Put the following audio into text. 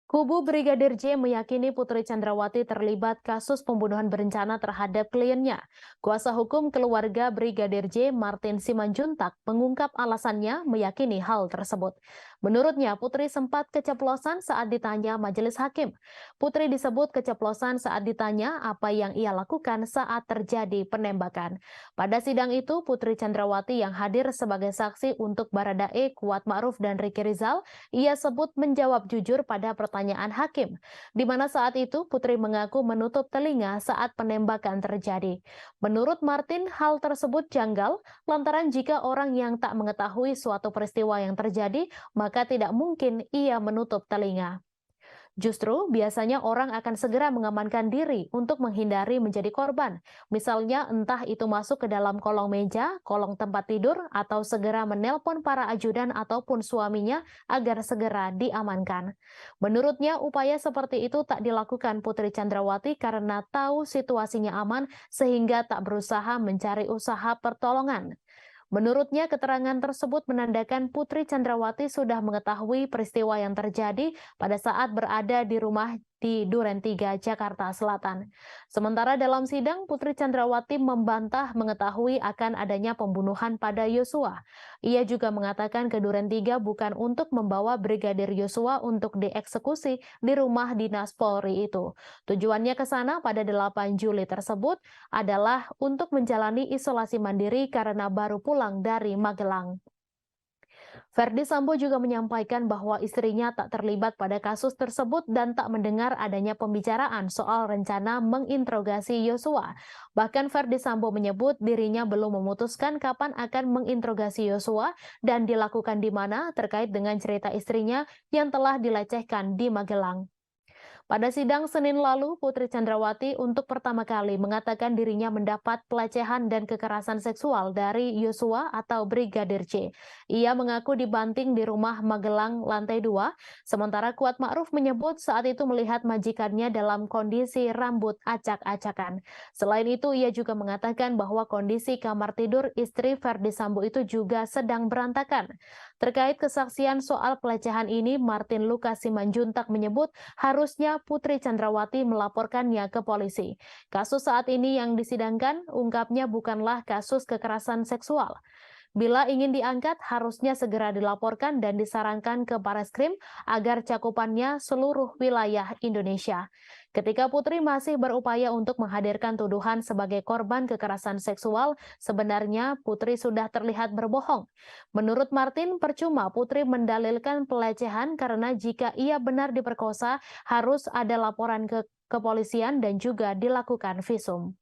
Kubu Brigadir J meyakini Putri Chandrawati terlibat kasus pembunuhan berencana terhadap kliennya. Kuasa hukum keluarga Brigadir J, Martin Simanjuntak, mengungkap alasannya meyakini hal tersebut. Menurutnya, Putri sempat keceplosan saat ditanya majelis hakim. Putri disebut keceplosan saat ditanya apa yang ia lakukan saat terjadi penembakan. Pada sidang itu, Putri Chandrawati yang hadir sebagai saksi untuk Baradae, Kuat Ma'ruf, dan Riki Rizal, ia sebut menjawab jujur pada pertanyaan hakim, di mana saat itu Putri mengaku menutup telinga saat penembakan terjadi. Menurut Martin, hal tersebut janggal lantaran jika orang yang tak mengetahui suatu peristiwa yang terjadi, maka tidak mungkin ia menutup telinga. Justru biasanya orang akan segera mengamankan diri untuk menghindari menjadi korban. Misalnya entah itu masuk ke dalam kolong meja, kolong tempat tidur, atau segera menelpon para ajudan ataupun suaminya agar segera diamankan. Menurutnya upaya seperti itu tak dilakukan Putri Chandrawati karena tahu situasinya aman sehingga tak berusaha mencari usaha pertolongan. Menurutnya, keterangan tersebut menandakan Putri Chandrawati sudah mengetahui peristiwa yang terjadi pada saat berada di rumah di Duren 3, Jakarta Selatan. Sementara dalam sidang, Putri Chandrawati membantah mengetahui akan adanya pembunuhan pada Yosua. Ia juga mengatakan ke Duren 3 bukan untuk membawa Brigadir Yosua untuk dieksekusi di rumah dinas Polri itu. Tujuannya ke sana pada 8 Juli tersebut adalah untuk menjalani isolasi mandiri karena baru pulang dari Magelang. Verdi Sambo juga menyampaikan bahwa istrinya tak terlibat pada kasus tersebut dan tak mendengar adanya pembicaraan soal rencana menginterogasi Yosua. Bahkan Verdi Sambo menyebut dirinya belum memutuskan kapan akan menginterogasi Yosua dan dilakukan di mana terkait dengan cerita istrinya yang telah dilecehkan di Magelang. Pada sidang Senin lalu, Putri Chandrawati untuk pertama kali mengatakan dirinya mendapat pelecehan dan kekerasan seksual dari Yosua atau Brigadir J. Ia mengaku dibanting di rumah Magelang lantai 2, sementara Kuat Ma'ruf menyebut saat itu melihat majikannya dalam kondisi rambut acak-acakan. Selain itu, ia juga mengatakan bahwa kondisi kamar tidur istri Verdi Sambo itu juga sedang berantakan. Terkait kesaksian soal pelecehan ini, Martin Lucas Simanjuntak menyebut harusnya Putri Chandrawati melaporkannya ke polisi. Kasus saat ini yang disidangkan ungkapnya bukanlah kasus kekerasan seksual. Bila ingin diangkat, harusnya segera dilaporkan dan disarankan ke Bareskrim agar cakupannya seluruh wilayah Indonesia. Ketika Putri masih berupaya untuk menghadirkan tuduhan sebagai korban kekerasan seksual, sebenarnya Putri sudah terlihat berbohong. Menurut Martin, percuma Putri mendalilkan pelecehan karena jika ia benar diperkosa, harus ada laporan ke kepolisian dan juga dilakukan visum.